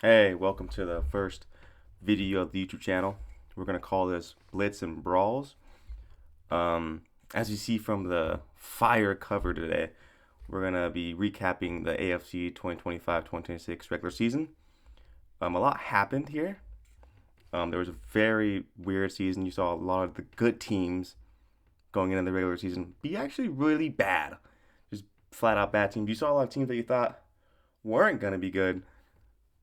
Hey, welcome to the first video of the YouTube channel. We're going to call this Blitz and Brawls. As you see from the fire cover today, we're going to be recapping the AFC 2025-2026 regular season. A lot happened here. There was a very weird season. You saw a lot of the good teams going into the regular season be actually really bad. Just flat out bad teams. You saw a lot of teams that you thought weren't going to be good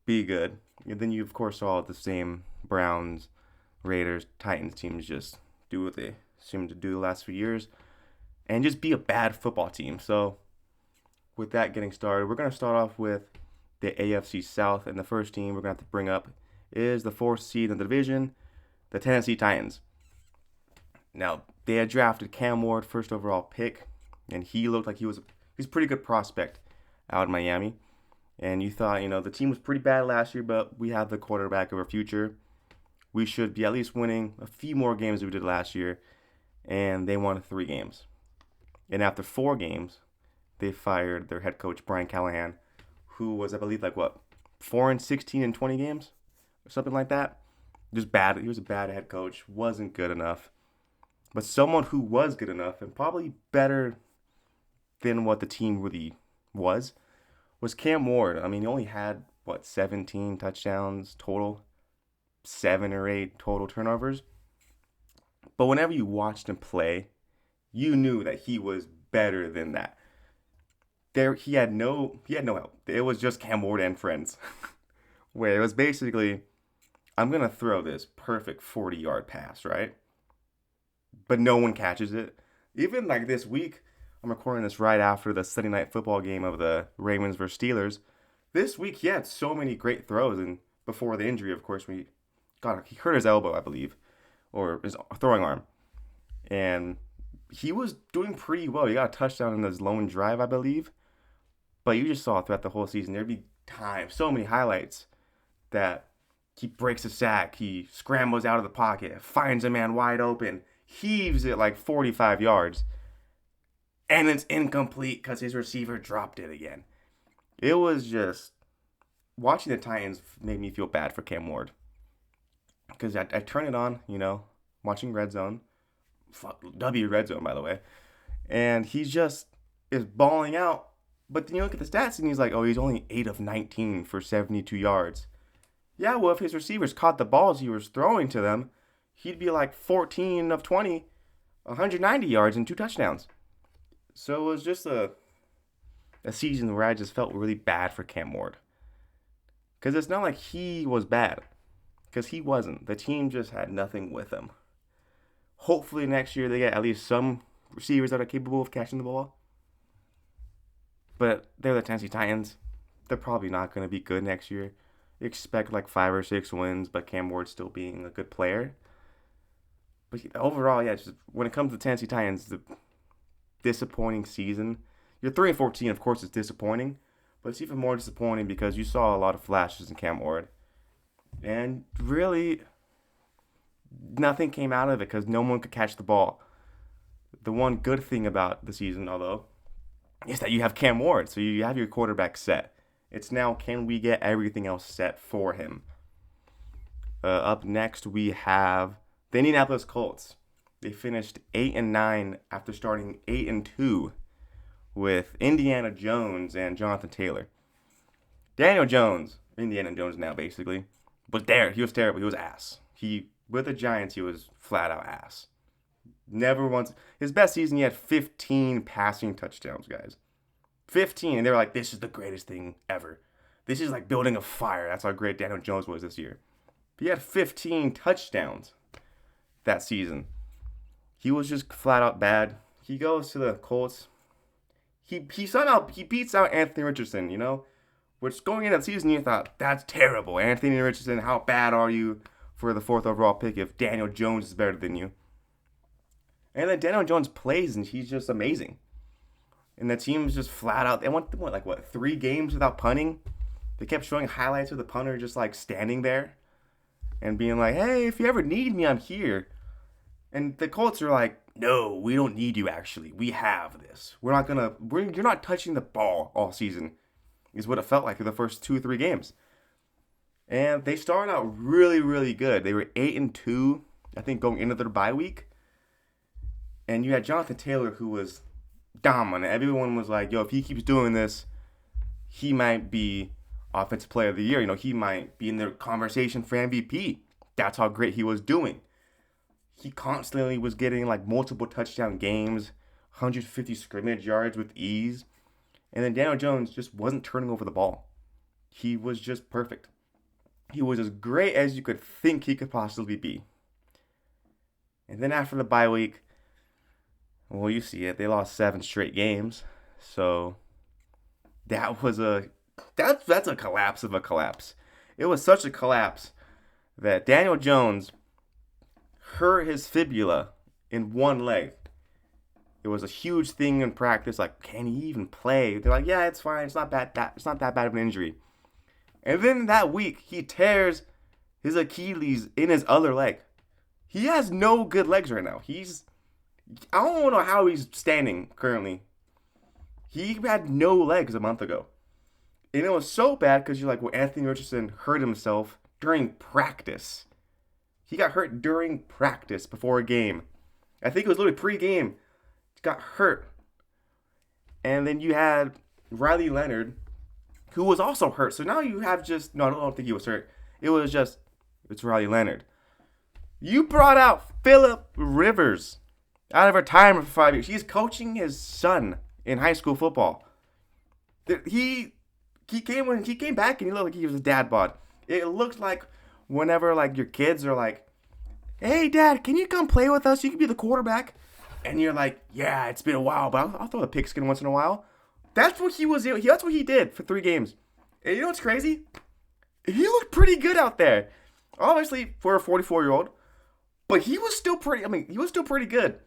be good. And then you, of course, saw the same Browns, Raiders, Titans teams just do what they seem to do the last few years and just be a bad football team. So, with that getting started, we're going to start off with the AFC South. And the first team we're going to have to bring up is the fourth seed in the division, the Tennessee Titans. Now, they had drafted Cam Ward, first overall pick, and he looked like he's a pretty good prospect out in Miami. And you thought, the team was pretty bad last year, but we have the quarterback of our future. We should be at least winning a few more games than we did last year. And they won 3 games. And after 4 games, they fired their head coach, Brian Callahan, who was, I believe, 4-16 in 20 games or something like that. Just bad. He was a bad head coach. Wasn't good enough. But someone who was good enough and probably better than what the team really was Cam Ward. I mean, he only had, 17 touchdowns total, 7 or 8 total turnovers. But whenever you watched him play, you knew that he was better than that. He had no help. It was just Cam Ward and friends. Where it was basically, I'm going to throw this perfect 40-yard pass, right? But no one catches it. Even this week, I'm recording this right after the Sunday night football game of the Ravens versus Steelers. This week, he had so many great throws, and before the injury, of course, he hurt his elbow, I believe, or his throwing arm. And he was doing pretty well. He got a touchdown in his lone drive, I believe. But you just saw throughout the whole season, there'd be times, so many highlights, that he breaks a sack, he scrambles out of the pocket, finds a man wide open, heaves it 45 yards. And it's incomplete because his receiver dropped it again. It was just, watching the Titans made me feel bad for Cam Ward. Because I turn it on, watching Red Zone. Red Zone, by the way. And he just is balling out. But then you look at the stats and he's like, he's only 8 of 19 for 72 yards. Yeah, well, if his receivers caught the balls he was throwing to them, he'd be 14 of 20, 190 yards and 2 touchdowns. So it was just a season where I just felt really bad for Cam Ward. Because it's not like he was bad. Because he wasn't. The team just had nothing with him. Hopefully next year they get at least some receivers that are capable of catching the ball. But they're the Tennessee Titans. They're probably not going to be good next year. You expect 5 or 6 wins, but Cam Ward still being a good player. But overall, just when it comes to the Tennessee Titans, the disappointing season. Your 3-14, of course, is disappointing, but it's even more disappointing because you saw a lot of flashes in Cam Ward, and really nothing came out of it because no one could catch the ball. The one good thing about the season, although, is that you have Cam Ward, so you have your quarterback set. It's now, can we get everything else set for him? Up next, we have the Indianapolis Colts. They finished 8-9 after starting 8-2 with Indiana Jones and Jonathan Taylor. Daniel Jones, Indiana Jones now basically, was there. He was terrible. He was ass. With the Giants, he was flat out ass. Never once. His best season, he had 15 passing touchdowns, guys. 15, and they were like, this is the greatest thing ever. This is like building a fire. That's how great Daniel Jones was this year. He had 15 touchdowns that season. He was just flat out bad. He goes to the Colts. He somehow beats out Anthony Richardson, which going into the season you thought, that's terrible. Anthony Richardson, how bad are you for the 4th overall pick if Daniel Jones is better than you? And then Daniel Jones plays and he's just amazing. And the team's just flat out. They went 3 games without punting. They kept showing highlights of the punter just standing there and being like, hey, if you ever need me, I'm here. And the Colts are like, no, we don't need you, actually. We have this. You're not touching the ball all season, is what it felt like for the first 2 or 3 games. And they started out really, really good. They were 8-2, I think, going into their bye week. And you had Jonathan Taylor, who was dominant. Everyone was like, yo, if he keeps doing this, he might be Offensive Player of the Year. He might be in the conversation for MVP. That's how great he was doing. He constantly was getting like multiple touchdown games, 150 scrimmage yards with ease. And then Daniel Jones just wasn't turning over the ball. He was just perfect. He was as great as you could think he could possibly be. And then after the bye week, well, you see it. They lost 7 straight games. So that's a collapse of a collapse. It was such a collapse that Daniel Jones hurt his fibula in one leg. It was a huge thing in practice. Like, can he even play? They're like, yeah, it's fine. It's not that bad of an injury. And then that week, he tears his Achilles in his other leg. He has no good legs right now. I don't know how he's standing currently. He had no legs a month ago. And it was so bad because you're like, well, Anthony Richardson hurt himself during practice. He got hurt during practice before a game. I think it was literally pre-game. He got hurt. And then you had Riley Leonard, who was also hurt. So now you have no, I don't think he was hurt. It's Riley Leonard. You brought out Phillip Rivers out of retirement for 5 years. He's coaching his son in high school football. He came back and he looked like he was a dad bod. It looks like whenever like your kids are like, hey dad, can you come play with us? You can be the quarterback. And you're like, yeah, it's been a while, but I'll throw the pigskin once in a while. That's what he did for 3 games. And you know what's crazy? He looked pretty good out there. Obviously, for a 44-year-old. But he was still pretty good.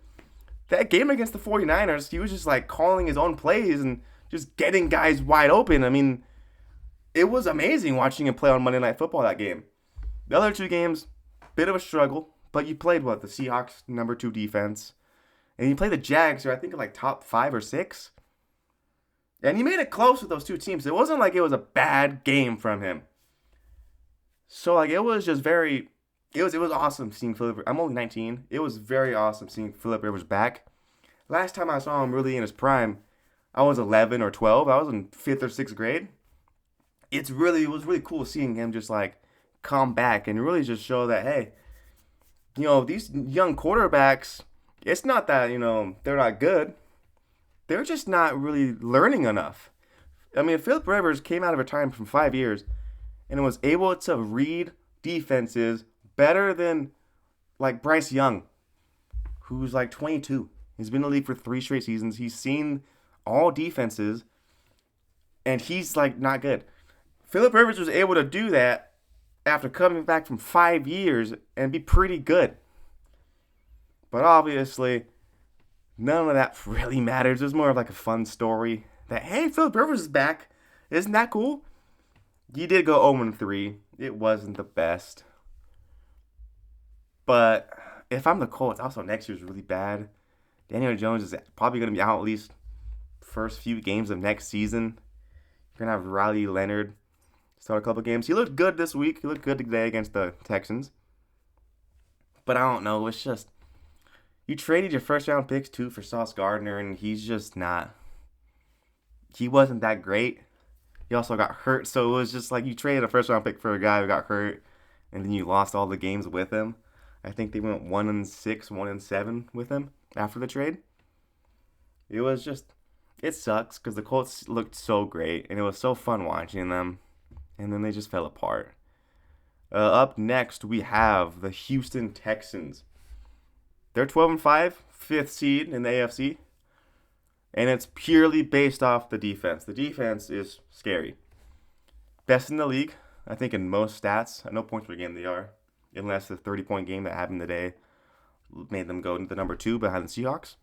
That game against the 49ers, he was just like calling his own plays and just getting guys wide open. I mean, it was amazing watching him play on Monday Night Football that game. The other 2 games, bit of a struggle. But you played, the Seahawks number 2 defense. And you played the Jags, who I think are like top 5 or 6. And he made it close with those 2 teams. It wasn't like it was a bad game from him. So like it was awesome seeing Phillip. I'm only 19. It was very awesome seeing Phillip Rivers back. Last time I saw him really in his prime, I was 11 or 12. I was in 5th or 6th grade. It was really cool seeing him just like come back and really just show that, hey, these young quarterbacks, it's not that, they're not good. They're just not really learning enough. I mean, Phillip Rivers came out of retirement from 5 years and was able to read defenses better than like Bryce Young, who's like 22. He's been in the league for 3 straight seasons. He's seen all defenses, and he's like not good. Phillip Rivers was able to do that after coming back from 5 years and be pretty good. But obviously, none of that really matters. It's more of like a fun story that, hey, Phillip Rivers is back. Isn't that cool? He did go 0-3. It wasn't the best. But if I'm the Colts, also next year's really bad. Daniel Jones is probably going to be out at least first few games of next season. You're going to have Riley Leonard start a couple games. He looked good this week. He looked good today against the Texans. But I don't know. It's just, you traded your first round picks too for Sauce Gardner, and he's just not. He wasn't that great. He also got hurt, so it was just like you traded a first round pick for a guy who got hurt, and then you lost all the games with him. I think they went 1-6, 1-7 with him after the trade. It sucks because the Colts looked so great, and it was so fun watching them, and then they just fell apart. Up next, we have the Houston Texans. They're 12-5, 5th seed in the AFC, and it's purely based off the defense. The defense is scary. Best in the league, I think, in most stats. At no points per game they are, unless the 30-point game that happened today made them go into number 2 behind the Seahawks.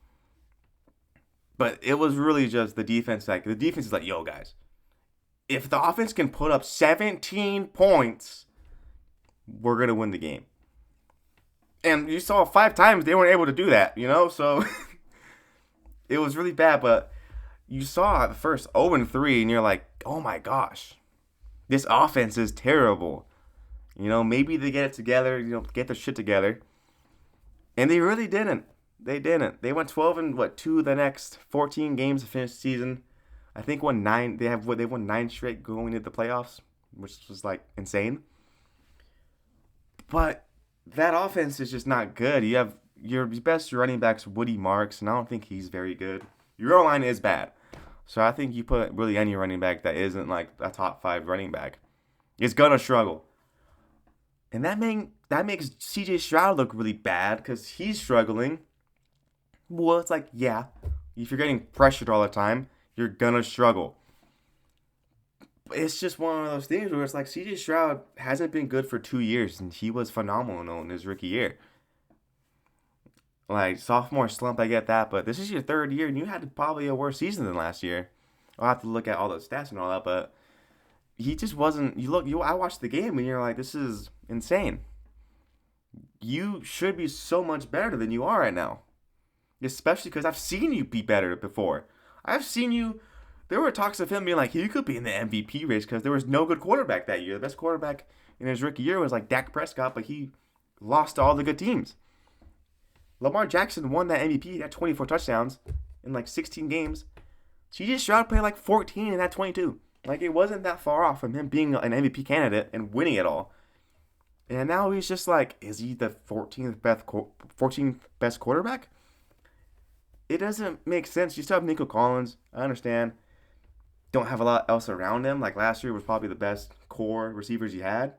But it was really just the defense. The defense is like, yo, guys, if the offense can put up 17 points, we're going to win the game. And you saw 5 times they weren't able to do that, so it was really bad. But you saw the first 0-3, and you're like, oh my gosh, this offense is terrible. Maybe they get it together, get their shit together. And they really didn't. They didn't. They went 12 and 2 the next 14 games to finish the season. I think won 9. They won 9 straight going into the playoffs, which was like insane. But that offense is just not good. You have your best running back's Woody Marks, and I don't think he's very good. Your O-line is bad. So I think you put really any running back that isn't like a top 5 running back is gonna struggle. And that makes C.J. Stroud look really bad because he's struggling. Well, it's like, yeah, if you're getting pressured all the time, you're gonna struggle. It's just one of those things where it's like C.J. Stroud hasn't been good for 2 years, and he was phenomenal in his rookie year. Like, sophomore slump, I get that, but this is your 3rd year, and you had probably a worse season than last year. I'll have to look at all the stats and all that, but he just wasn't. I watched the game, and you're like, this is insane. You should be so much better than you are right now. Especially because I've seen you be better before. I've seen you. There were talks of him being like, he could be in the MVP race because there was no good quarterback that year. The best quarterback in his rookie year was like Dak Prescott, but he lost to all the good teams. Lamar Jackson won that MVP. He had 24 touchdowns in like 16 games. C.J. Stroud played like 14 and had 22. Like, it wasn't that far off from him being an MVP candidate and winning it all. And now he's just like, is he the 14th best quarterback? It doesn't make sense. You still have Nico Collins. I understand. Don't have a lot else around him. Like, last year was probably the best core receivers you had.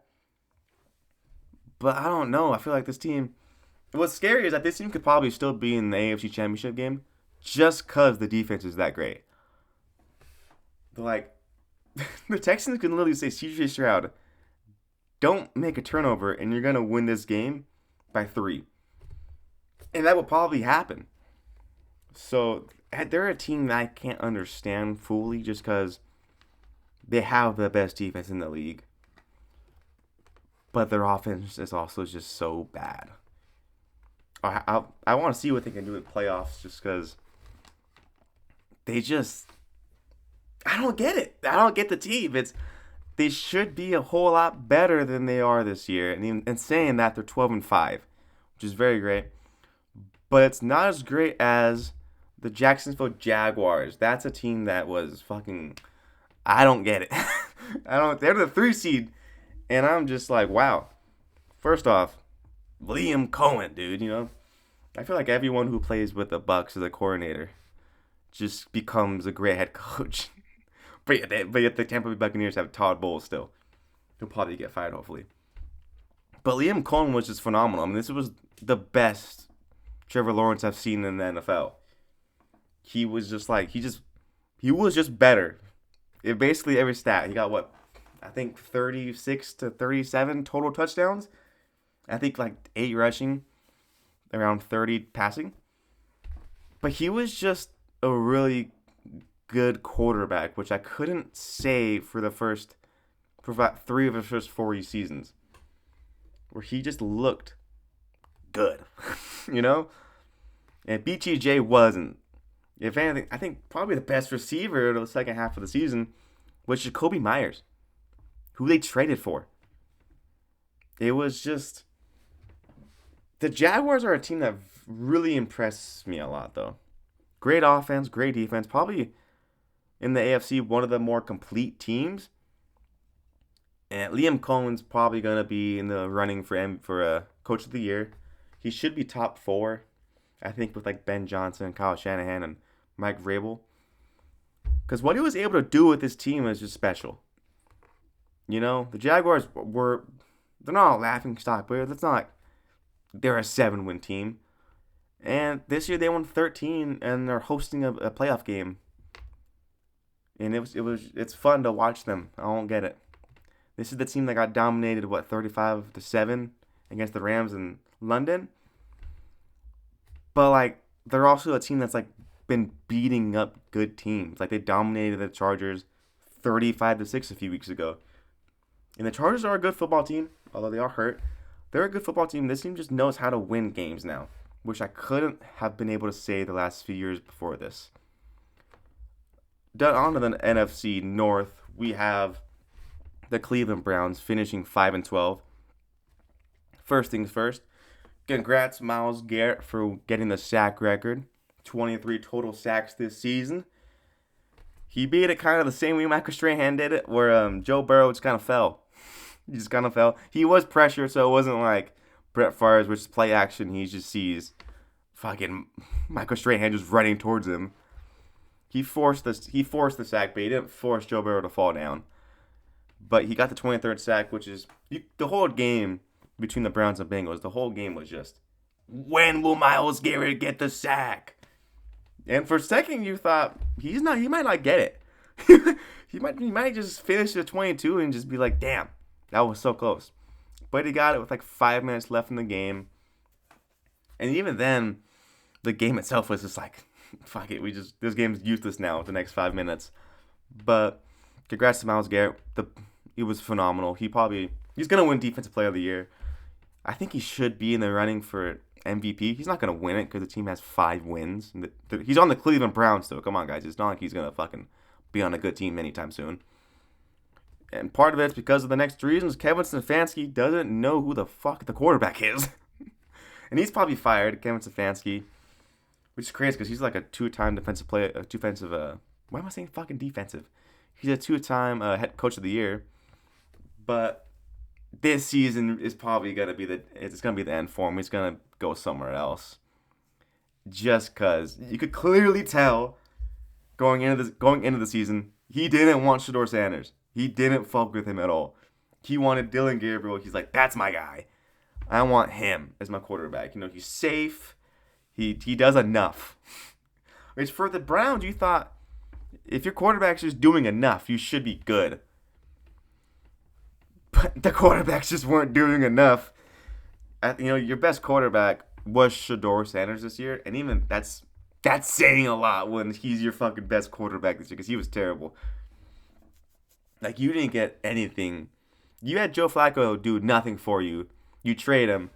But I don't know. I feel like this team... What's scary is that this team could probably still be in the AFC Championship game just because the defense is that great. Like, the Texans can literally say, C.J. Stroud, don't make a turnover and you're going to win this game by 3. And that will probably happen. So, they're a team that I can't understand fully just because they have the best defense in the league. But their offense is also just so bad. I want to see what they can do in playoffs just because they just... I don't get it. I don't get the team. They should be a whole lot better than they are this year. And saying that, they're 12-5, which is very great. But it's not as great as the Jacksonville Jaguars. That's a team that was fucking... I don't get it. They're the 3 seed. And I'm just like, wow. First off, Liam Cohen, dude, I feel like everyone who plays with the Bucs as a coordinator just becomes a great head coach. But yet the Tampa Bay Buccaneers have Todd Bowles still. He'll probably get fired, hopefully. But Liam Cohen was just phenomenal. I mean, this was the best Trevor Lawrence I've seen in the NFL. He was just like, he was just better. Basically every stat. He got I think 36 to 37 total touchdowns. I think like 8 rushing, around 30 passing. But he was just a really good quarterback, which I couldn't say for 3 of his first 4 seasons, where he just looked good, And BTJ wasn't. If anything, I think probably the best receiver of the second half of the season was Jacoby Myers, who they traded for. It was just... The Jaguars are a team that really impressed me a lot, though. Great offense, great defense. Probably in the AFC, one of the more complete teams. And Liam Cohen's probably going to be in the running for Coach of the Year. He should be top 4, I think, with like Ben Johnson, Kyle Shanahan, and Mike Vrabel. Because what he was able to do with this team is just special. The Jaguars they're not a laughing stock, but it's not like they're a 7-win team. And this year they won 13, and they're hosting a playoff game. And it's fun to watch them. I don't get it. This is the team that got dominated 35-7 against the Rams in London. But like, they're also a team that's like been beating up good teams. Like, they dominated the Chargers 35-6 a few weeks ago. And the Chargers are a good football team, although they are hurt. They're a good football team. This team just knows how to win games now, which I couldn't have been able to say the last few years before this. On to the NFC North, we have the Cleveland Browns finishing 5-12. First things first, congrats Myles Garrett for getting the sack record. 23 total sacks this season. He beat it kind of the same way Michael Strahan did it, where Joe Burrow just kind of fell. He just kind of fell. He was pressured, so it wasn't like Brett Favre, which is play action. He just sees fucking Michael Strahan just running towards him. He forced the sack, but he didn't force Joe Burrow to fall down. But he got the 23rd sack, which is the whole game between the Browns and Bengals. The whole game was just, when will Myles Garrett get the sack? And for a second, you thought he might not get it. he might just finish at 22 and just be like, damn, that was so close. But he got it with like 5 minutes left in the game. And even then, the game itself was just like, fuck it, this game's useless now with the next 5 minutes. But congrats to Myles Garrett. It was phenomenal. He's gonna win Defensive Player of the Year. I think he should be in the running for MVP. He's not gonna win it because the team has 5 wins. He's on the Cleveland Browns, though. Come on, guys. It's not like he's gonna fucking be on a good team anytime soon. And part of it's because of the next 3 reasons. Kevin Stefanski doesn't know who the fuck the quarterback is. And he's probably fired, Kevin Stefanski. Which is crazy because he's like a 2-time defensive player, why am I saying fucking defensive? He's a 2-time head coach of the year. But this season is probably going to be the end for him. He's going to go somewhere else. Just because you could clearly tell going into the season, he didn't want Shedeur Sanders. He didn't fuck with him at all. He wanted Dylan Gabriel. He's like, that's my guy. I want him as my quarterback. He's safe. He does enough. Which for the Browns, you thought, if your quarterback's just doing enough, you should be good. But the quarterbacks just weren't doing enough. Your best quarterback was Shedeur Sanders this year, and even that's saying a lot when he's your fucking best quarterback this year, because he was terrible. Like, you didn't get anything. You had Joe Flacco do nothing for you. You trade him.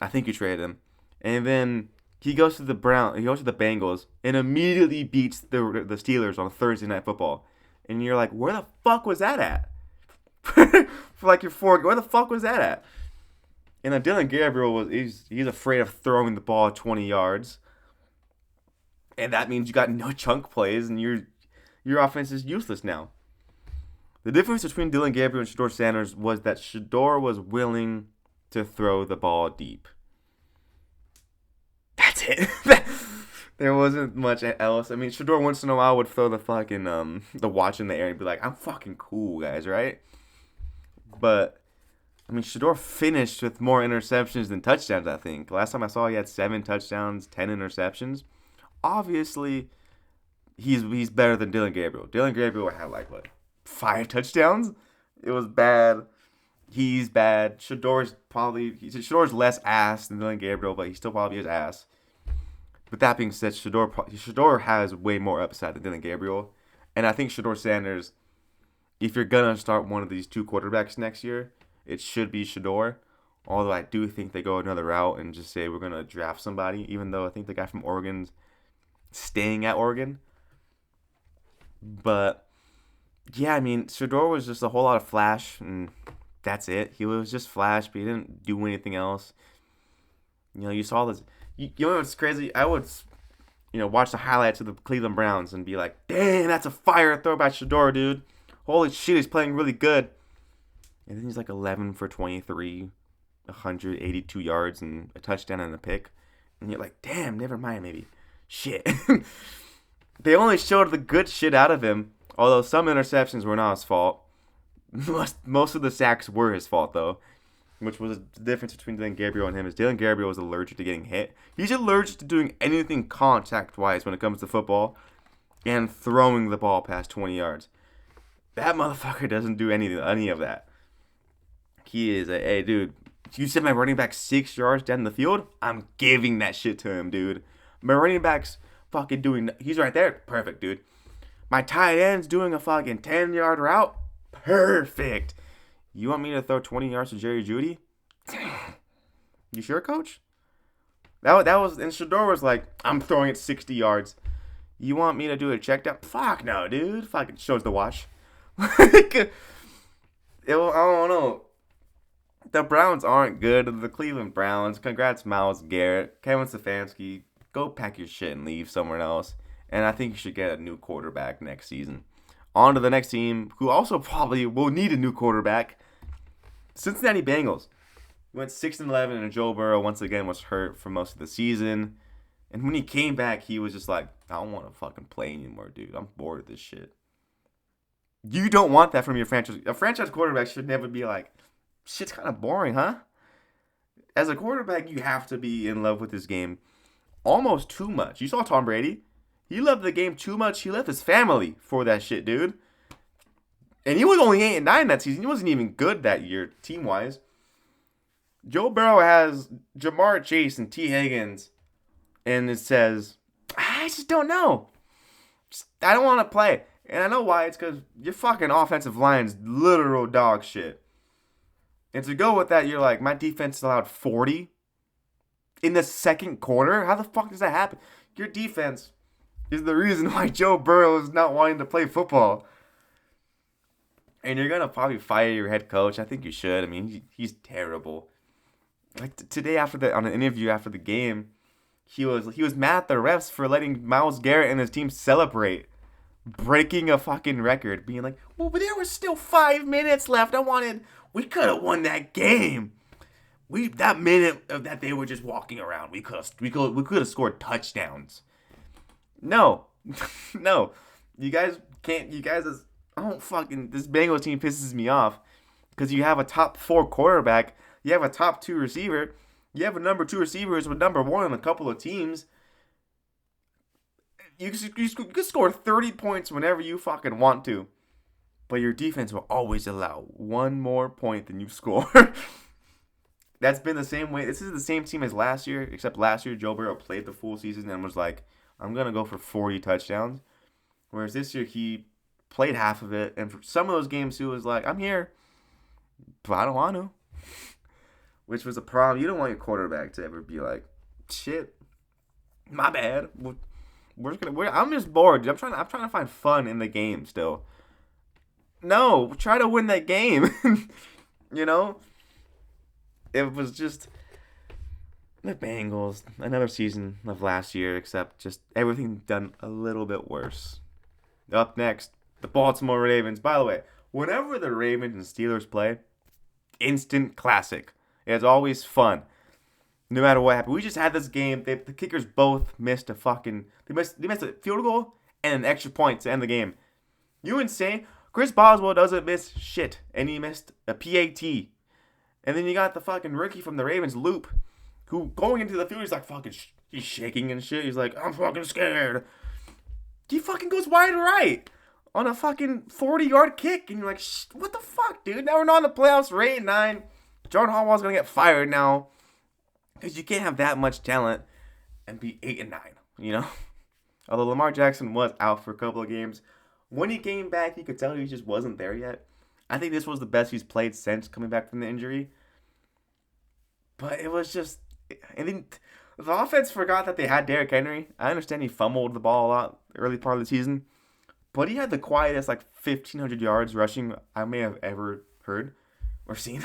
I think you traded him. And then he goes to the Bengals and immediately beats the Steelers on Thursday Night Football. And you're like, where the fuck was that at? For like your 4, where the fuck was that at? And then Dylan Gabriel he's afraid of throwing the ball 20 yards. And that means you got no chunk plays and your offense is useless now. The difference between Dylan Gabriel and Shedeur Sanders was that Shedeur was willing to throw the ball deep. That's it. There wasn't much else. I mean, Shedeur once in a while would throw the fucking the watch in the air and be like, I'm fucking cool, guys, right? But I mean, Shedeur finished with more interceptions than touchdowns, I think. Last time I saw, he had 7 touchdowns, 10 interceptions. Obviously, he's better than Dylan Gabriel. Dylan Gabriel had 5 touchdowns? It was bad. He's bad. Shedeur's less ass than Dylan Gabriel, but he still probably is ass. But that being said, Shedeur has way more upside than Dylan Gabriel. And I think Shedeur Sanders, if you're going to start one of these 2 quarterbacks next year, it should be Shedeur. Although I do think they go another route and just say we're going to draft somebody, even though I think the guy from Oregon's staying at Oregon. But yeah, I mean, Shedeur was just a whole lot of flash, and that's it. He was just flash, but he didn't do anything else. You saw this. You know what's crazy? I would, watch the highlights of the Cleveland Browns and be like, dang, that's a fire throw by Shedeur, dude. Holy shit, he's playing really good. And then he's 11 for 23, 182 yards, and a touchdown and a pick. And you're like, damn, never mind, maybe. Shit. They only showed the good shit out of him, although some interceptions were not his fault. Most of the sacks were his fault, though, which was the difference between Dylan Gabriel and him. Is Dylan Gabriel was allergic to getting hit. He's allergic to doing anything contact-wise when it comes to football and throwing the ball past 20 yards. That motherfucker doesn't do any of that. He is hey, dude, you said my running back 6 yards down the field? I'm giving that shit to him, dude. My running back's fucking he's right there. Perfect, dude. My tight end's doing a fucking 10-yard route? Perfect. You want me to throw 20 yards to Jerry Jeudy? You sure, coach? That was, and Shedeur was like, I'm throwing it 60 yards. You want me to do a check down? Fuck no, dude. Fucking shows the watch. I don't know. The Browns aren't good. The Cleveland Browns. Congrats, Myles Garrett. Kevin Stefanski. Go pack your shit and leave somewhere else. And I think you should get a new quarterback next season. On to the next team, who also probably will need a new quarterback. Cincinnati Bengals. Went 6-11, and Joe Burrow once again was hurt for most of the season. And when he came back, he was just like, I don't want to fucking play anymore, dude. I'm bored of this shit. You don't want that from your franchise. A franchise quarterback should never be like, shit's kind of boring, huh? As a quarterback, you have to be in love with this game almost too much. You saw Tom Brady. He loved the game too much. He left his family for that shit, dude. And he was only 8-9 that season. He wasn't even good that year, team-wise. Joe Burrow has Jamar Chase and T. Higgins. And it says, I just don't know. I don't want to play. And I know why. It's because your fucking offensive line's literal dog shit. And to go with that, you're like, my defense allowed 40 in the second quarter? How the fuck does that happen? Your defense is the reason why Joe Burrow is not wanting to play football. And you're going to probably fire your head coach. I think you should. I mean, he's terrible. Like today on an interview after the game, he was mad at the refs for letting Myles Garrett and his team celebrate breaking a fucking record, being like, well, but there was still 5 minutes left. We could have won that game. That minute that they were just walking around, we could have scored touchdowns. No. No. You guys can't. You guys this Bengals team pisses me off because you have a top 4 quarterback, you have a top 2 receiver, you have a number 2 receivers with number 1 on a couple of teams. You can score 30 points whenever you fucking want to, but your defense will always allow one more point than you score. That's been the same way. This is the same team as last year, except last year Joe Burrow played the full season and was like, I'm going to go for 40 touchdowns. Whereas this year he played half of it, and for some of those games he was like, I'm here, but I don't want to. Which was a problem. You don't want your quarterback to ever be like, shit, my bad. I'm just bored. I'm trying to find fun in the game still. No, try to win that game. You know? It was just the Bengals, another season of last year, except just everything done a little bit worse. Up next, the Baltimore Ravens. By the way, whenever the Ravens and Steelers play, instant classic. It's always fun. No matter what happened. We just had this game. The kickers both missed a fucking... They missed a field goal and an extra point to end the game. You insane? Chris Boswell doesn't miss shit. And he missed a PAT. And then you got the fucking rookie from the Ravens, Loop, who going into the field, he's like fucking... He's shaking and shit. He's like, I'm fucking scared. He fucking goes wide right on a fucking 40-yard kick. And you're like, what the fuck, dude? Now we're not in the playoffs. We're 8-9. Jordan Harbaug's going to get fired now. Because you can't have that much talent and be 8-9, you know? Although Lamar Jackson was out for a couple of games. When he came back, you could tell he just wasn't there yet. I think this was the best he's played since coming back from the injury. But it was just... And then the offense forgot that they had Derrick Henry. I understand he fumbled the ball a lot early part of the season. But he had the quietest, 1,500 yards rushing I may have ever heard or seen.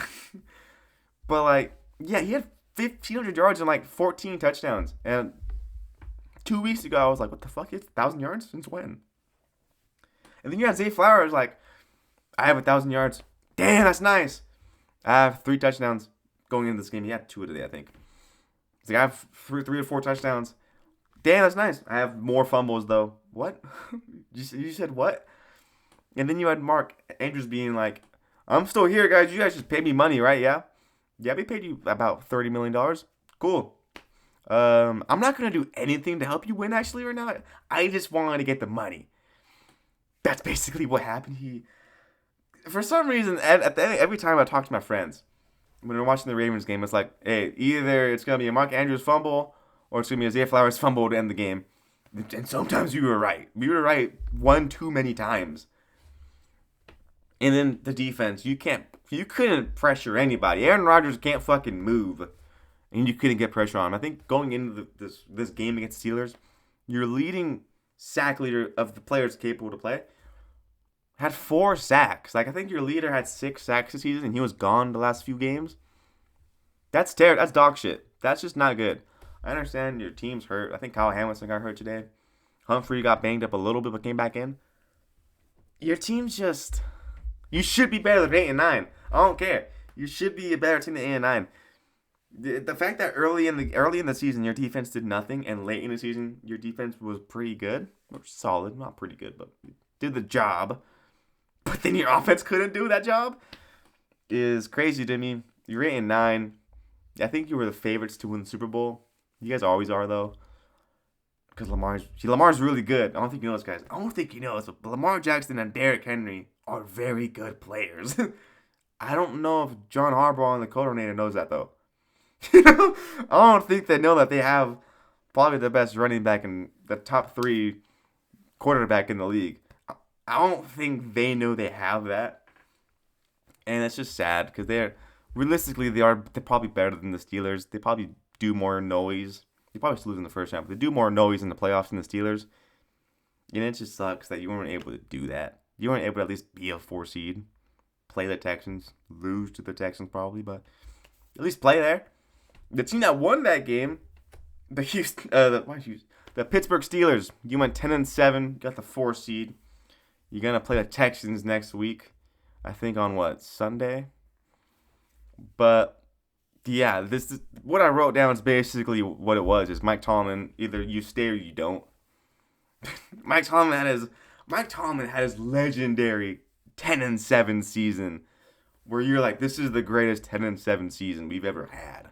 But, yeah, he had 1,500 yards and 14 touchdowns. And 2 weeks ago, I was like, what the fuck? It's 1,000 yards? Since when? And then you had Zay Flowers I have 1,000 yards. Damn, that's nice. I have 3 touchdowns going into this game. He had 2 today, I think. He's like, I have 3 or 4 touchdowns. Damn, that's nice. I have more fumbles, though. What? You said what? And then you had Mark Andrews being like, I'm still here, guys. You guys just paid me money, right? Yeah? Yeah, we paid you about $30 million. Cool. I'm not going to do anything to help you win, actually, right now. I just wanted to get the money. That's basically what happened. For some reason, at the end, every time I talk to my friends, when we're watching the Ravens game, it's like, hey, either it's going to be a Mark Andrews fumble or it's going to be a Zay Flowers fumble to end the game. And sometimes we were right. We were right one too many times. And then the defense, you couldn't pressure anybody. Aaron Rodgers can't fucking move. And you couldn't get pressure on him. I think going into this game against Steelers, your leading sack leader of the players capable to play had 4 sacks. I think your leader had 6 sacks this season, and he was gone the last few games. That's terrible. That's dog shit. That's just not good. I understand your team's hurt. I think Kyle Hamilton got hurt today. Humphrey got banged up a little bit but came back in. Your team's just... You should be better than 8-9. I don't care. You should be a better team than 8-9. The fact that early in the season your defense did nothing, and late in the season your defense was pretty good, or solid, not pretty good, but did the job, but then your offense couldn't do that job, is crazy to me. You're 8-9. I think you were the favorites to win the Super Bowl. You guys always are though, because Lamar's really good. I don't think you know this, guys. I don't think you know this, but Lamar Jackson and Derrick Henry are very good players. I don't know if John Harbaugh and the coordinator knows that though. I don't think they know that they have probably the best running back and the top 3 quarterback in the league. I don't think they know they have that, and it's just sad because they're probably better than the Steelers. They probably do more noise. They probably still lose in the first round, but they do more noise in the playoffs than the Steelers. And it just sucks that you weren't able to do that. You weren't able to at least be a 4 seed, play the Texans, lose to the Texans probably, but at least play there. The team that won that game, the Pittsburgh Steelers, you went 10-7, got the 4 seed. You're gonna play the Texans next week, I think on Sunday. But yeah, this is what I wrote down. Is basically what it was. Is Mike Tomlin, either you stay or you don't. Mike Tomlin had his legendary 10-7 season, where you're like, this is the greatest 10-7 season we've ever had.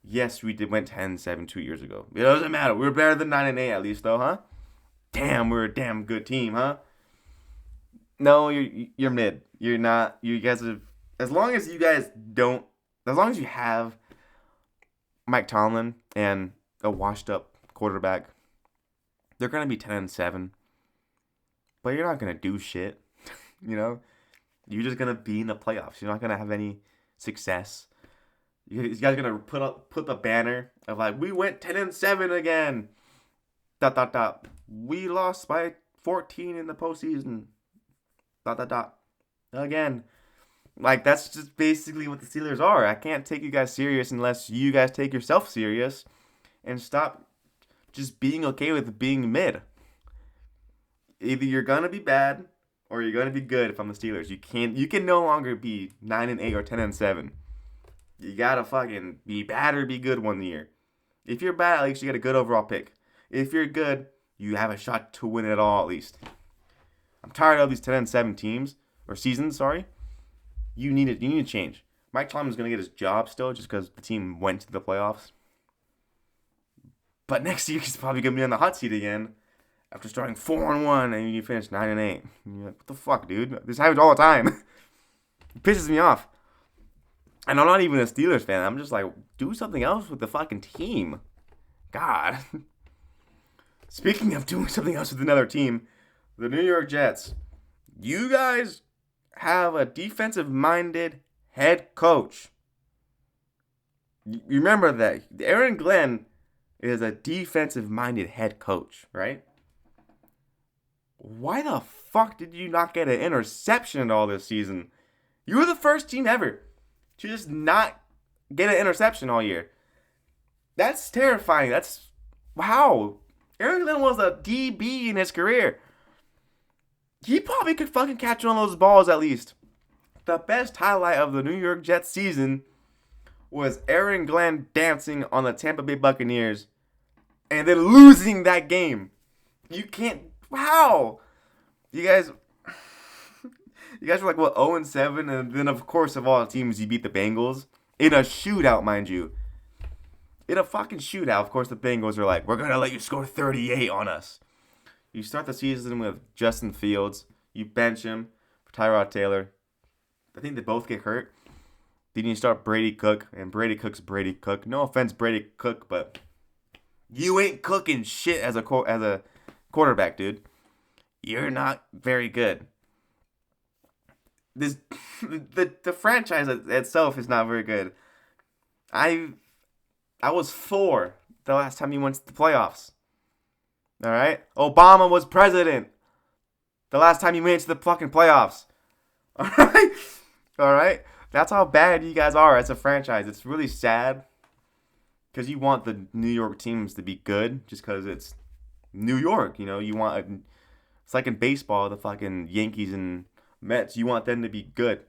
Yes, we went 10-7 2 years ago. It doesn't matter. We were better than 9-8 at least, though, huh? Damn, we're a damn good team, huh? No, you're mid. You're not. You guys are. As long as you have Mike Tomlin and a washed-up quarterback, they're gonna be 10-7. But you're not gonna do shit. You know, you're just gonna be in the playoffs. You're not gonna have any success. You guys are gonna put the banner of like, we went 10-7 again. ... We lost by 14 in the postseason. ... Again. Like, that's just basically what the Steelers are. I can't take you guys serious unless you guys take yourself serious and stop just being okay with being mid. Either you're gonna be bad or you're gonna be good if I'm the Steelers. You can no longer be 9-8 or 10-7. You gotta fucking be bad or be good one year. If you're bad, at least you get a good overall pick. If you're good, you have a shot to win it all at least. I'm tired of these 10-7 teams or seasons. Sorry, you need to change. Mike Tomlin's gonna get his job still just because the team went to the playoffs. But next year he's probably gonna be on the hot seat again after starting 4-1 and you finish 9-8. And you're like, what the fuck, dude? This happens all the time. It pisses me off. And I'm not even a Steelers fan. I'm just like, do something else with the fucking team. God. Speaking of doing something else with another team, the New York Jets. You guys have a defensive-minded head coach. You remember that. Aaron Glenn is a defensive-minded head coach, right? Why the fuck did you not get an interception all this season? You were the first team ever to just not get an interception all year. That's terrifying. That's... Wow. Aaron Glenn was a DB in his career. He probably could fucking catch one of those balls at least. The best highlight of the New York Jets season was Aaron Glenn dancing on the Tampa Bay Buccaneers and then losing that game. You can't... Wow. You guys were like, what, 0-7? And then, of course, of all the teams, you beat the Bengals. In a shootout, mind you. In a fucking shootout, of course, the Bengals are like, we're going to let you score 38 on us. You start the season with Justin Fields. You bench him for Tyrod Taylor. I think they both get hurt. Then you start Brady Cook, and Brady Cook's Brady Cook. No offense, Brady Cook, but you ain't cooking shit as a quarterback, dude. You're not very good. The franchise itself is not very good. I was 4 the last time you went to the playoffs. All right? Obama was president the last time you made it to the fucking playoffs. All right? All right? That's how bad you guys are as a franchise. It's really sad because you want the New York teams to be good just because it's New York. You know, it's like in baseball, the fucking Yankees and Mets. You want them to be good.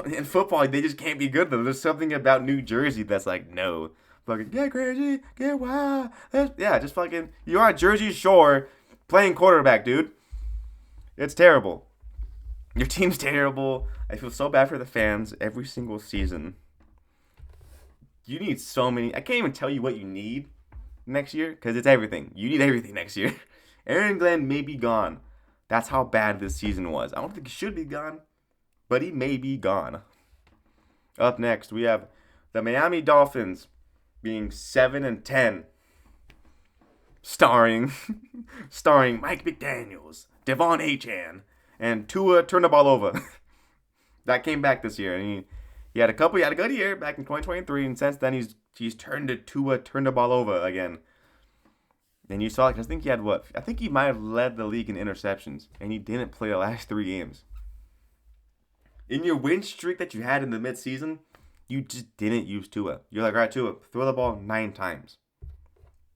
In football, they just can't be good though. There's something about New Jersey that's like, no. Fucking get crazy, get wild. Yeah, just fucking, you're on Jersey Shore playing quarterback, dude. It's terrible. Your team's terrible. I feel so bad for the fans every single season. You need so many. I can't even tell you what you need next year because it's everything. You need everything next year. Aaron Glenn may be gone. That's how bad this season was. I don't think he should be gone, but he may be gone. Up next, we have the Miami Dolphins being 7-10, starring Mike McDaniels, Devon Achane, and Tua Tagovailoa. That came back this year, and he had a good year back in 2023, and since then he's turned to Tua Tagovailoa again. And you saw, I think he had I think he might have led the league in interceptions, and he didn't play the last 3 games. In your win streak that you had in the midseason, you just didn't use Tua. You're like, all right, Tua, throw the ball 9 times.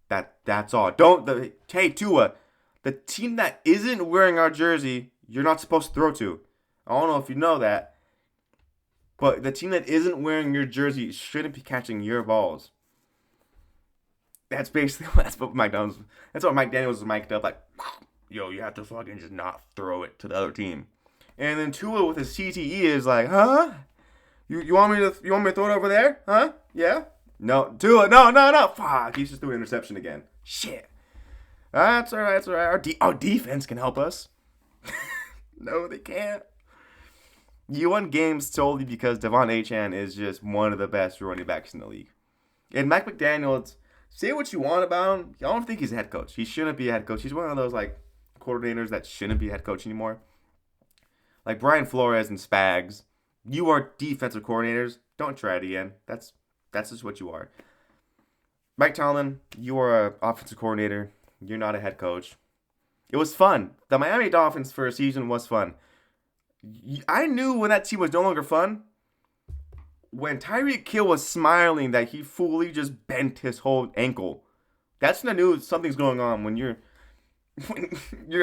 That's all. Hey, Tua, the team that isn't wearing our jersey, you're not supposed to throw to. I don't know if you know that, but the team that isn't wearing your jersey shouldn't be catching your balls. That's what Mike Daniels was mic'd up like, yo, you have to fucking just not throw it to the other team. And then Tua with his CTE is like, huh? You want me to throw it over there? Huh? Yeah? No, Tua, no. Fuck, he just threw an interception again. Shit. That's all right. Our defense can help us. No, they can't. You won games solely because Devon Achane is just one of the best running backs in the league. And Mike McDaniels, say what you want about him, I don't think he's a head coach. He shouldn't be a head coach. He's one of those like coordinators that shouldn't be a head coach anymore. Like Brian Flores and Spags. You are defensive coordinators. Don't try it again. That's just what you are. Mike Tomlin, you are an offensive coordinator. You're not a head coach. It was fun. The Miami Dolphins for a season was fun. I knew when that team was no longer fun when Tyreek Hill was smiling that he fully just bent his whole ankle. That's when I knew something's going on. When you're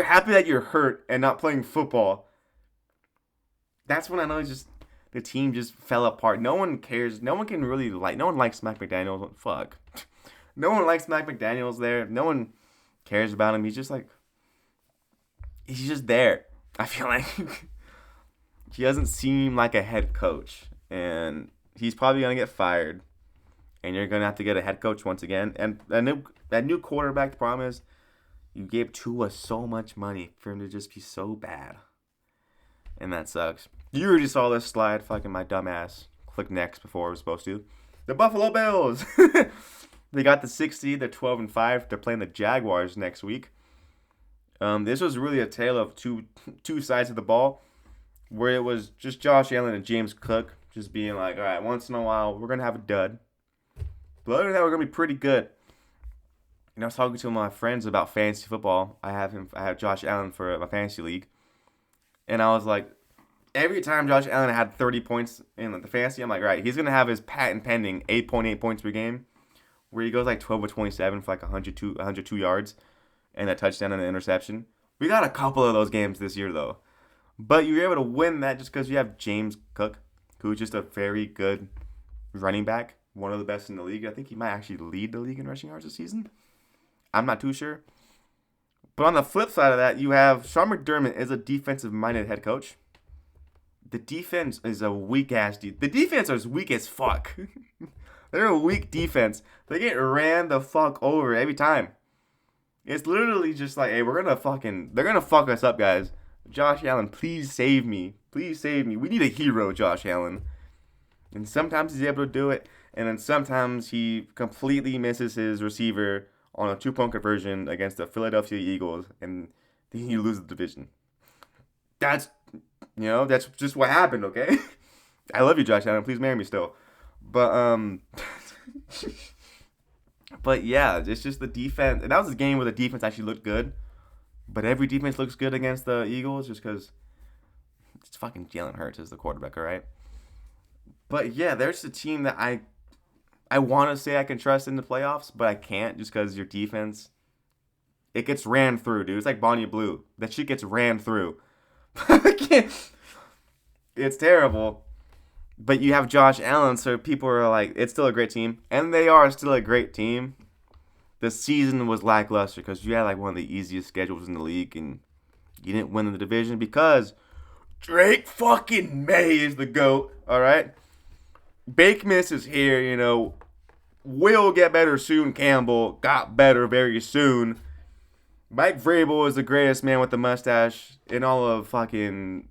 happy that you're hurt and not playing football. That's when I know the team just fell apart. No one cares. No one likes Mike McDaniels. Fuck. No one likes Mike McDaniels there. No one cares about him. He's just there. I feel like he doesn't seem like a head coach. And he's probably going to get fired. And you're going to have to get a head coach once again. And that new quarterback, the problem is you gave Tua so much money for him to just be so bad. And that sucks. You already saw this slide. Fucking my dumb ass. Click next before I was supposed to. The Buffalo Bills. They got the 60. They're 12-5. They're playing the Jaguars next week. This was really a tale of two sides of the ball, where it was just Josh Allen and James Cook just being like, all right, once in a while we're gonna have a dud, but other than that we're gonna be pretty good. And I was talking to my friends about fantasy football. I have Josh Allen for my fantasy league, and I was like, every time Josh Allen had 30 points in the fantasy, I'm like, all right, he's gonna have his patent pending 8.8 points per game, where he goes like 12 or 27 for like 102 yards. And a touchdown and an interception. We got a couple of those games this year, though. But you were able to win that just because you have James Cook, who's just a very good running back. One of the best in the league. I think he might actually lead the league in rushing yards this season. I'm not too sure. But on the flip side of that, you have Sean McDermott is a defensive-minded head coach. The defense is a weak-ass The defense is weak as fuck. They're a weak defense. They get ran the fuck over every time. It's literally just like, hey, they're gonna fuck us up, guys. Josh Allen, please save me. Please save me. We need a hero, Josh Allen. And sometimes he's able to do it, and then sometimes he completely misses his receiver on a 2-point conversion against the Philadelphia Eagles, and then you lose the division. That's just what happened, okay? I love you, Josh Allen. Please marry me still. But yeah, it's just the defense. And that was a game where the defense actually looked good. But every defense looks good against the Eagles just because it's fucking Jalen Hurts as the quarterback, all right? But yeah, there's a team that I want to say I can trust in the playoffs, but I can't just because your defense, it gets ran through, dude. It's like Bonnie Blue. That shit gets ran through. I can't. It's terrible. But you have Josh Allen, so people are like, it's still a great team. And they are still a great team. The season was lackluster because you had like one of the easiest schedules in the league, and you didn't win the division because Drake fucking May is the GOAT, all right? Bakemas is here, you know. Will get better soon. Campbell got better very soon. Mike Vrabel is the greatest man with the mustache in all of fucking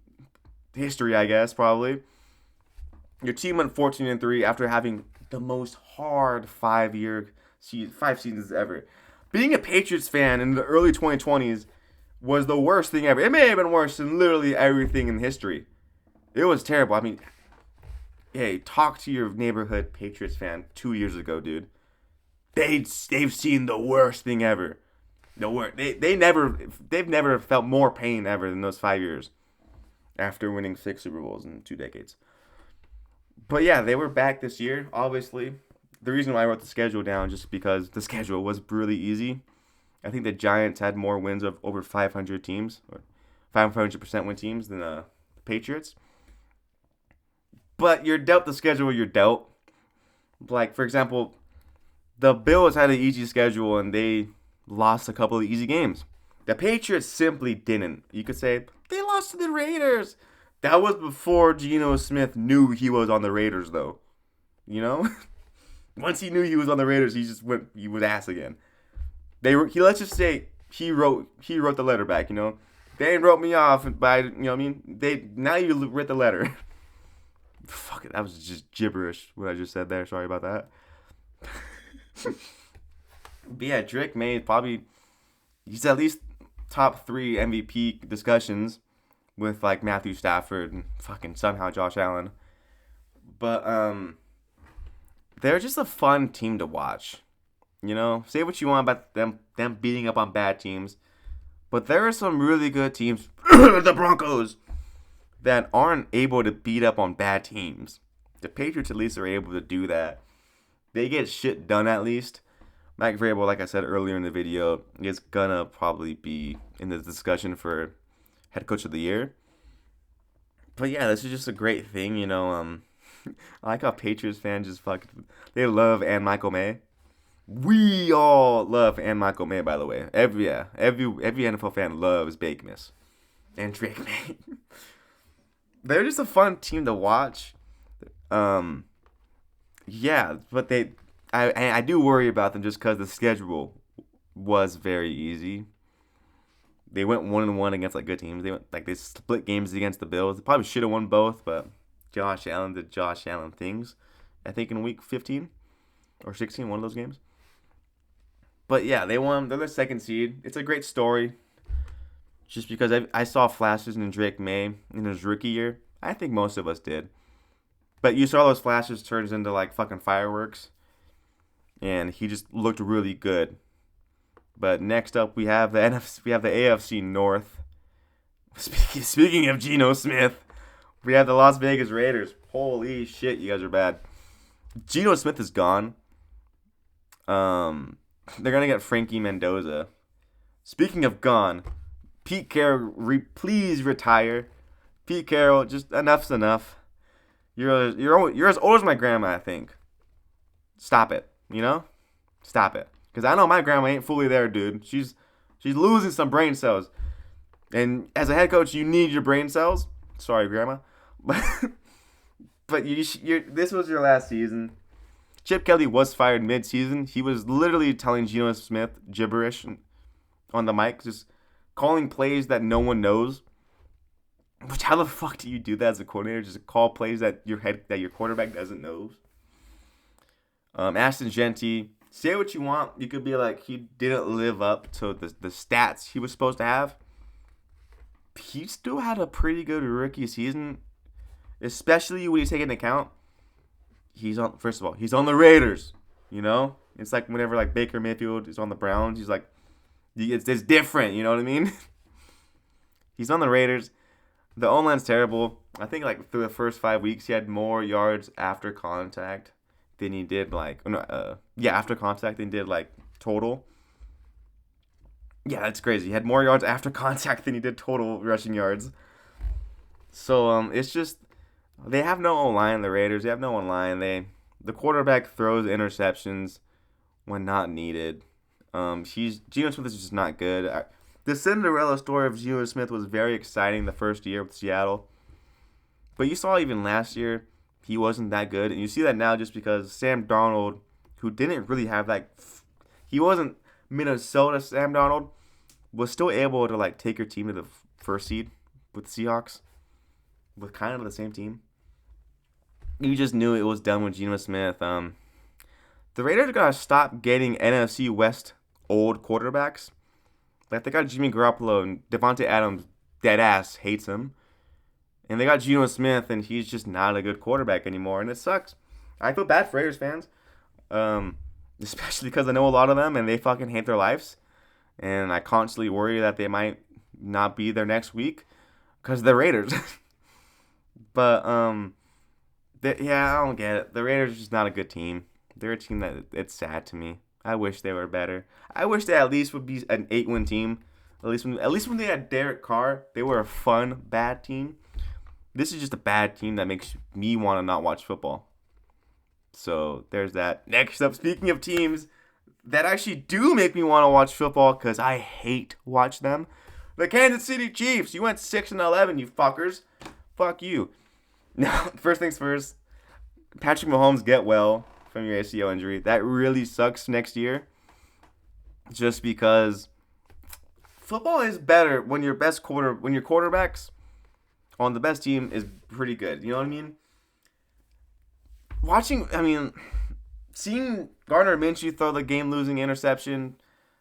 history, I guess, probably. Your team went 14-3 after having the most hard 5 seasons ever. Being a Patriots fan in the early 2020s was the worst thing ever. It may have been worse than literally everything in history. It was terrible. I mean, hey, talk to your neighborhood Patriots fan 2 years ago, dude. They've seen the worst thing ever. The worst. They've never felt more pain ever than those 5 years after winning 6 Super Bowls in 2 decades. But yeah, they were back this year, obviously. The reason why I wrote the schedule down just because the schedule was really easy. I think the Giants had more wins of over 500 teams, or 500% win teams than the Patriots. But you're dealt the schedule you're dealt. Like, for example, the Bills had an easy schedule and they lost a couple of easy games. The Patriots simply didn't. You could say, they lost to the Raiders. That was before Geno Smith knew he was on the Raiders, though. You know? Once he knew he was on the Raiders, he was ass again. Let's just say he wrote the letter back, you know? They wrote me off by, you know what I mean? Now you read the letter. Fuck it, that was just gibberish, what I just said there. Sorry about that. But yeah, Drake May he's at least top 3 MVP discussions with like Matthew Stafford and fucking somehow Josh Allen. But they're just a fun team to watch. You know, say what you want about them beating up on bad teams, but there are some really good teams, the Broncos, that aren't able to beat up on bad teams. The Patriots at least are able to do that. They get shit done at least. Mike Vrabel, like I said earlier in the video, is gonna probably be in the discussion for head coach of the year. But yeah, this is just a great thing, you know. I like how Patriots fans just they love Ann Michael May. We all love Ann Michael May, by the way. Every NFL fan loves Bakemas and Drake May. They're just a fun team to watch. Yeah, but I do worry about them just because the schedule was very easy. They went 1-1 against like good teams. They split games against the Bills. They probably should have won both, but Josh Allen did Josh Allen things. I think in week 15 or 16, one of those games. But yeah, they won. They're the second seed. It's a great story. Just because I saw flashes in Drake May in his rookie year. I think most of us did. But you saw those flashes turns into like fucking fireworks. And he just looked really good. But next up we have the AFC North. Speaking of Geno Smith, we have the Las Vegas Raiders. Holy shit, you guys are bad. Geno Smith is gone. They're gonna get Frankie Mendoza. Speaking of gone, Pete Carroll, please retire. Pete Carroll, just enough's enough. You're as old as my grandma, I think. Stop it. You know, stop it. Because I know my grandma ain't fully there, dude. She's losing some brain cells. And as a head coach, you need your brain cells. Sorry, grandma. But this was your last season. Chip Kelly was fired mid-season. He was literally telling Geno Smith gibberish on the mic, just calling plays that no one knows. Which, how the fuck do you do that as a coordinator? Just call plays that your quarterback doesn't know. Ashton Genty, say what you want. You could be like, he didn't live up to the stats he was supposed to have. He still had a pretty good rookie season, especially when you take into account first of all, he's on the Raiders. You know, it's like whenever like Baker Mayfield is on the Browns, he's like, it's different. You know what I mean? He's on the Raiders. The O-line's terrible. I think like through the first 5 weeks, he had more yards after contact than he did after contact than he did like total. Yeah, that's crazy. He had more yards after contact than he did total rushing yards. So it's just they have no O-line. The Raiders, they have no O-line. The quarterback throws interceptions when not needed. Geno Smith is just not good. The Cinderella story of Geno Smith was very exciting the first year with Seattle, but you saw even last year he wasn't that good, and you see that now just because Sam Darnold, who didn't really have that, he wasn't Minnesota Sam Darnold, was still able to like take your team to the first seed with the Seahawks, with kind of the same team. You just knew it was done with Geno Smith. The Raiders gotta stop getting NFC West old quarterbacks. Like, they got Jimmy Garoppolo, and Devontae Adams, dead ass, hates him. And they got Geno Smith, and he's just not a good quarterback anymore, and it sucks. I feel bad for Raiders fans, especially because I know a lot of them, and they fucking hate their lives. And I constantly worry that they might not be there next week because they're Raiders. But, I don't get it. The Raiders are just not a good team. They're a team that it's sad to me. I wish they were better. I wish they at least would be an 8-win team. At least when they had Derek Carr, they were a fun, bad team. This is just a bad team that makes me want to not watch football. So there's that. Next up, speaking of teams that actually do make me want to watch football because I hate watch them, the Kansas City Chiefs. You went 6-11, you fuckers. Fuck you. Now, first things first, Patrick Mahomes, get well from your ACL injury. That really sucks next year. Just because football is better when your quarterbacks on the best team is pretty good. You know what I mean? Seeing Gardner Minshew throw the game-losing interception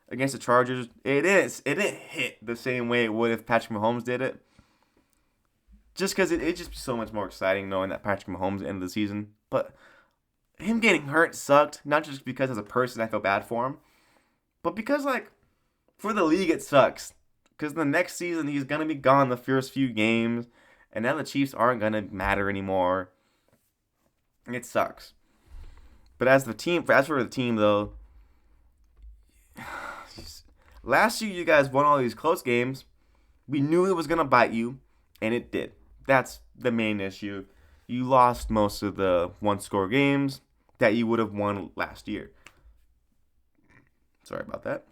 against the Chargers, it didn't hit the same way it would if Patrick Mahomes did it. Just because it'd just be so much more exciting knowing that Patrick Mahomes ended the season. But him getting hurt sucked, not just because as a person I feel bad for him, but because, like, for the league it sucks. Because the next season he's going to be gone the first few games, and now the Chiefs aren't going to matter anymore. It sucks. But as for the team, though, last year you guys won all these close games. We knew it was going to bite you, and it did. That's the main issue. You lost most of the one-score games that you would have won last year. Sorry about that.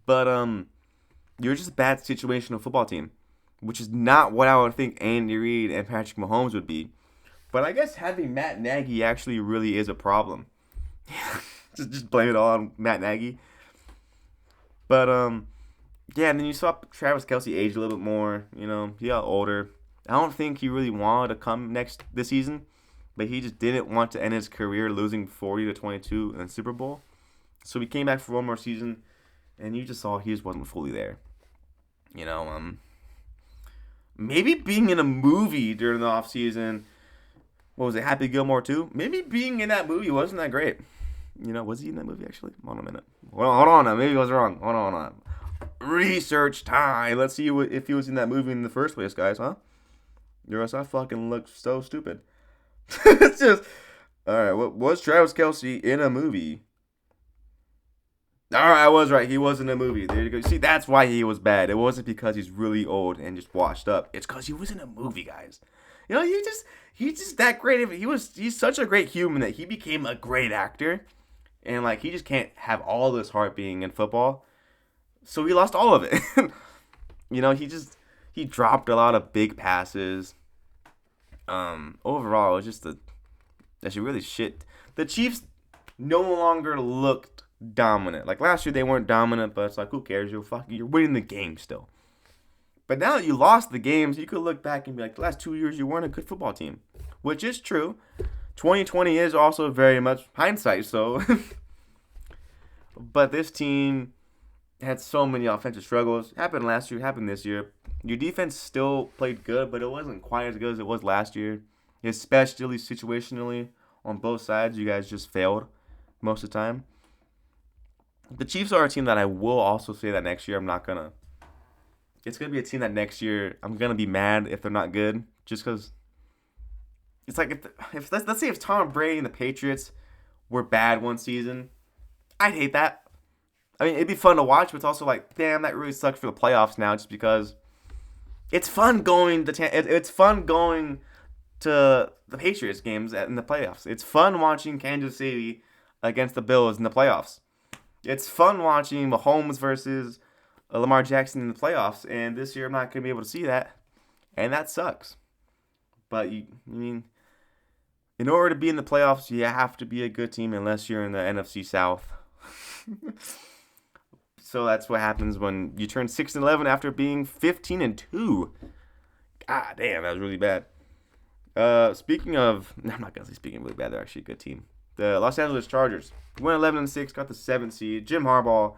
But you're just a bad situational football team, which is not what I would think Andy Reid and Patrick Mahomes would be. But I guess having Matt Nagy actually really is a problem. just blame it all on Matt Nagy. But and then you saw Travis Kelce age a little bit more. You know, he got older. I don't think he really wanted to come this season, but he just didn't want to end his career losing 40-22 in the Super Bowl. So he came back for one more season, and you just saw he just wasn't fully there. You know, maybe being in a movie during the offseason, what was it, Happy Gilmore 2? Maybe being in that movie wasn't that great. You know, was he in that movie actually? Hold on a minute. Hold on. Maybe I was wrong. Hold on. Research time. Let's see if he was in that movie in the first place, guys, huh? Or else I fucking look so stupid. It's just, alright, was Travis Kelce in a movie? Alright, I was right. He was in a movie. There you go. See, that's why he was bad. It wasn't because he's really old and just washed up. It's because he was in a movie, guys. You know, he's just that great. He's such a great human that he became a great actor. And, like, he just can't have all this heart being in football. So he lost all of it. You know, he dropped a lot of big passes. Overall, it was just that's really shit. The Chiefs no longer looked dominant. Like last year, they weren't dominant, but it's like, who cares? You're winning the game still. But now that you lost the games, you could look back and be like, the last 2 years, you weren't a good football team, which is true. 2020 is also very much hindsight, so. But this team had so many offensive struggles. Happened last year, happened this year. Your defense still played good, but it wasn't quite as good as it was last year. Especially situationally on both sides, you guys just failed most of the time. The Chiefs are a team that I will also say that next year I'm not going to it's gonna be a team that next year I'm gonna be mad if they're not good, just because it's like if let's say if Tom Brady and the Patriots were bad one season, I'd hate that. I mean, it'd be fun to watch, but it's also like, damn, that really sucks for the playoffs now, just because it's fun going it's fun going to the Patriots games in the playoffs. It's fun watching Kansas City against the Bills in the playoffs. It's fun watching Mahomes versus Lamar Jackson in the playoffs, and this year I'm not gonna be able to see that, and that sucks. But I mean, in order to be in the playoffs, you have to be a good team, unless you're in the NFC South. So that's what happens when you turn 6-11 after being 15-2. God damn, that was really bad. Speaking of, I'm not gonna say speaking of really bad. They're actually a good team. The Los Angeles Chargers went 11-6, got the 7th seed. Jim Harbaugh.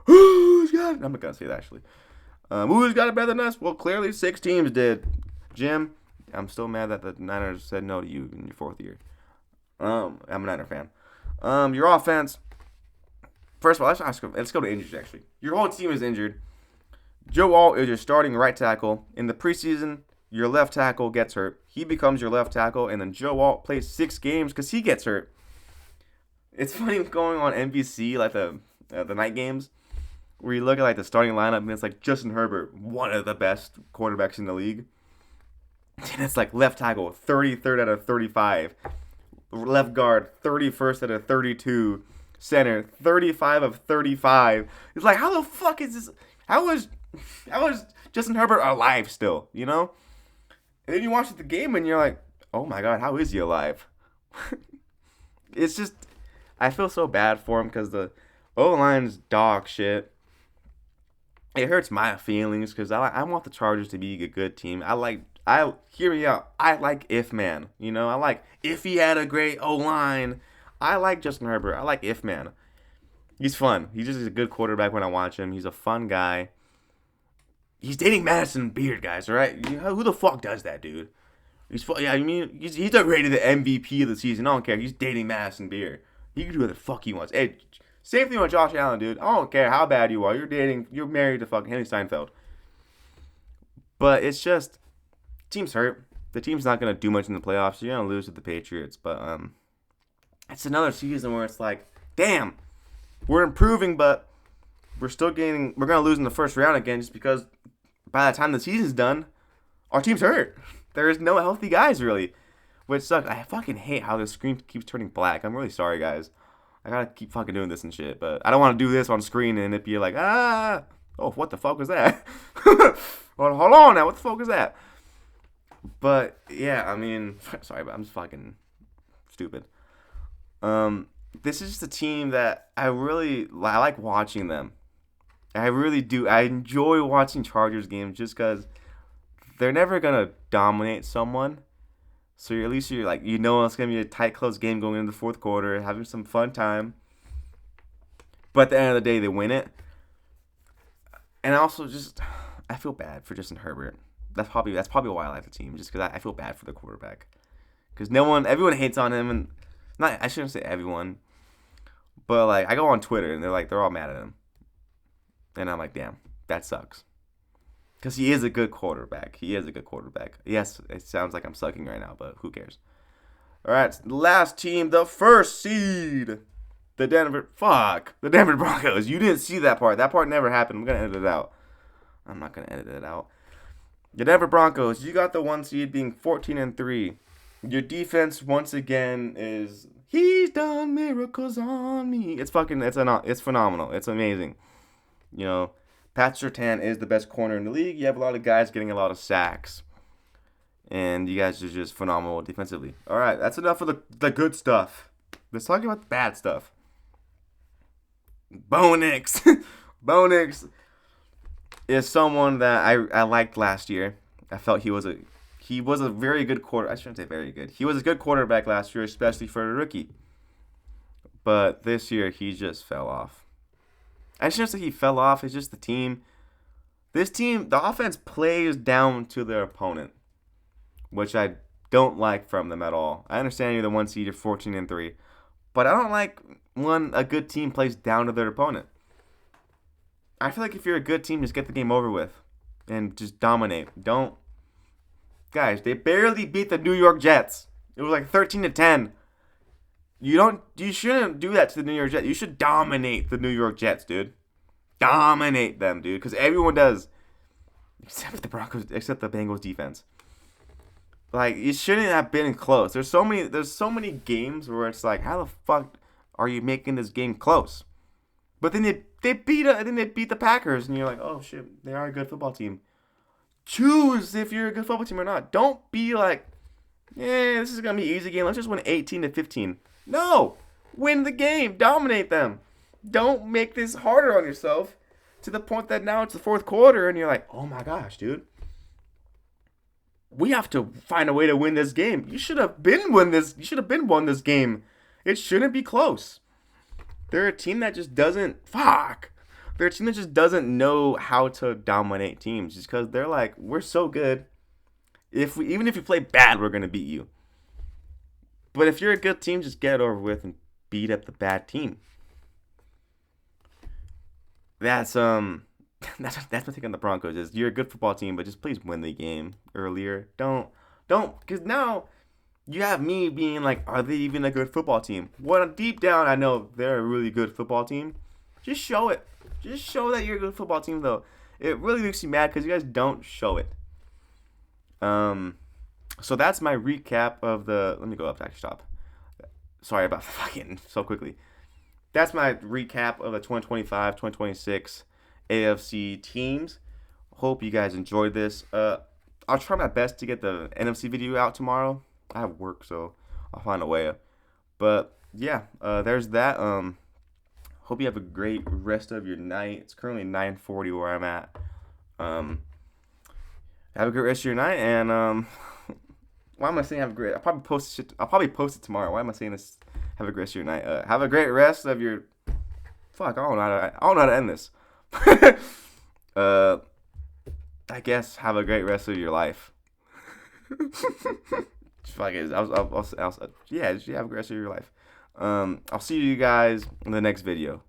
Who's got it? I'm not gonna say that actually. Who's got it better than us? Well, clearly 6 teams did. Jim, I'm still mad that the Niners said no to you in your 4th year. I'm a Niner fan. Your offense. First of all, let's go to injuries, actually. Your whole team is injured. Joe Alt is your starting right tackle. In the preseason, your left tackle gets hurt. He becomes your left tackle, and then Joe Alt plays 6 games because he gets hurt. It's funny going on NBC, like the night games, where you look at like the starting lineup, and it's like Justin Herbert, one of the best quarterbacks in the league. And it's like left tackle, 33rd out of 35. Left guard, 31st out of 32. Center, 35 of 35. It's like, how the fuck is this? How is Justin Herbert alive still, you know? And then you watch the game and you're like, oh my God, how is he alive? It's just, I feel so bad for him because the O-line's dog shit. It hurts my feelings because I want the Chargers to be a good team. Hear me out. I like if man, you know? I like if he had a great O-line. I like Justin Herbert. I like if man. He's fun. He's just a good quarterback when I watch him. He's a fun guy. He's dating Madison Beard, guys, all right? Who the fuck does that, dude? He's rated the MVP of the season. I don't care. He's dating Madison Beard. He can do whatever the fuck he wants. Hey, same thing with Josh Allen, dude. I don't care how bad you are. You're married to fucking Henry Seinfeld. But it's just, team's hurt. The team's not going to do much in the playoffs. You're going to lose to the Patriots. But it's another season where it's like, damn, we're improving, but we're going to lose in the first round again just because by the time the season's done, our team's hurt. There's no healthy guys, really, which sucks. I fucking hate how the screen keeps turning black. I'm really sorry, guys. I got to keep fucking doing this and shit, but I don't want to do this on screen and it be like, oh, what the fuck was that? Well, hold on now, what the fuck was that? But, yeah, I mean, sorry, but I'm just fucking stupid. This is just a team that I like watching them. I really do. I enjoy watching Chargers games just because they're never gonna dominate someone. So at least you're like, you know, it's gonna be a tight, close game going into the 4th quarter, having some fun time. But at the end of the day, they win it. And also, I feel bad for Justin Herbert. That's probably why I like the team, just because I feel bad for the quarterback. Because everyone hates on him, and I shouldn't say everyone, but like I go on Twitter and they're all mad at him, and I'm like, damn, that sucks. Because he is a good quarterback. Yes, it sounds like I'm sucking right now, but who cares? All right, last team, the 1st seed, the Denver Broncos. You didn't see that part. That part never happened. I'm gonna edit it out. I'm not gonna edit it out. The Denver Broncos. You got the 1 seed being 14-3. Your defense once again is he's done miracles on me. It's phenomenal. It's amazing. You know, Pat Surtain is the best corner in the league. You have a lot of guys getting a lot of sacks. And you guys are just phenomenal defensively. All right, that's enough of the good stuff. Let's talk about the bad stuff. Bo Nix. Bo Nix is someone that I liked last year. I felt he was a very good quarter. I shouldn't say very good. He was a good quarterback last year, especially for a rookie. But this year, he just fell off. I shouldn't say he fell off. It's just the team. This team, the offense plays down to their opponent, which I don't like from them at all. I understand you're the 1 seed, you're 14-3, but I don't like when a good team plays down to their opponent. I feel like if you're a good team, just get the game over with. and just dominate. Don't, guys. They barely beat the New York Jets. It was like 13-10. You shouldn't do that to the New York Jets. You should dominate the New York Jets, dude. Dominate them, dude, because everyone does, except the Bengals defense. Like, it shouldn't have been close. There's so many games where it's like, how the fuck are you making this game close? But then they beat the Packers, and you're like, oh shit, they are a good football team. Choose if you're a good football team or not. Don't be like, this is gonna be an easy game. Let's just win 18-15. No, win the game, dominate them. Don't make this harder on yourself to the point that now it's the fourth quarter, and you're like, oh my gosh, dude. We have to find a way to win this game. You should have been won this game. It shouldn't be close. They're a team that just doesn't They're a team that just doesn't know how to dominate teams. Just because they're like, we're so good. Even if you play bad, we're gonna beat you. But if you're a good team, just get it over with and beat up the bad team. That's my take on the Broncos. Is you're a good football team, but just please win the game earlier. Don't, because now you have me being like, are they even a good football team? Well, deep down, I know they're a really good football team. Just show it. Just show that you're a good football team, though. It really makes me mad because you guys don't show it. So that's my recap of the. Let me go up to actually stop. Sorry about fucking so quickly. That's my recap of the 2025-2026 AFC teams. Hope you guys enjoyed this. I'll try my best to get the NFC video out tomorrow. I have work, so I'll find a way. But yeah, there's that. Hope you have a great rest of your night. It's currently 9:40 where I'm at. Have a great rest of your night, and why am I saying have a great? I'll probably post it tomorrow. Why am I saying this? Have a great rest of your night. Have a great rest of your. Fuck, I don't know how to end this. I guess have a great rest of your life. Fuck it. Yeah, just have a great rest of your life. I'll see you guys in the next video.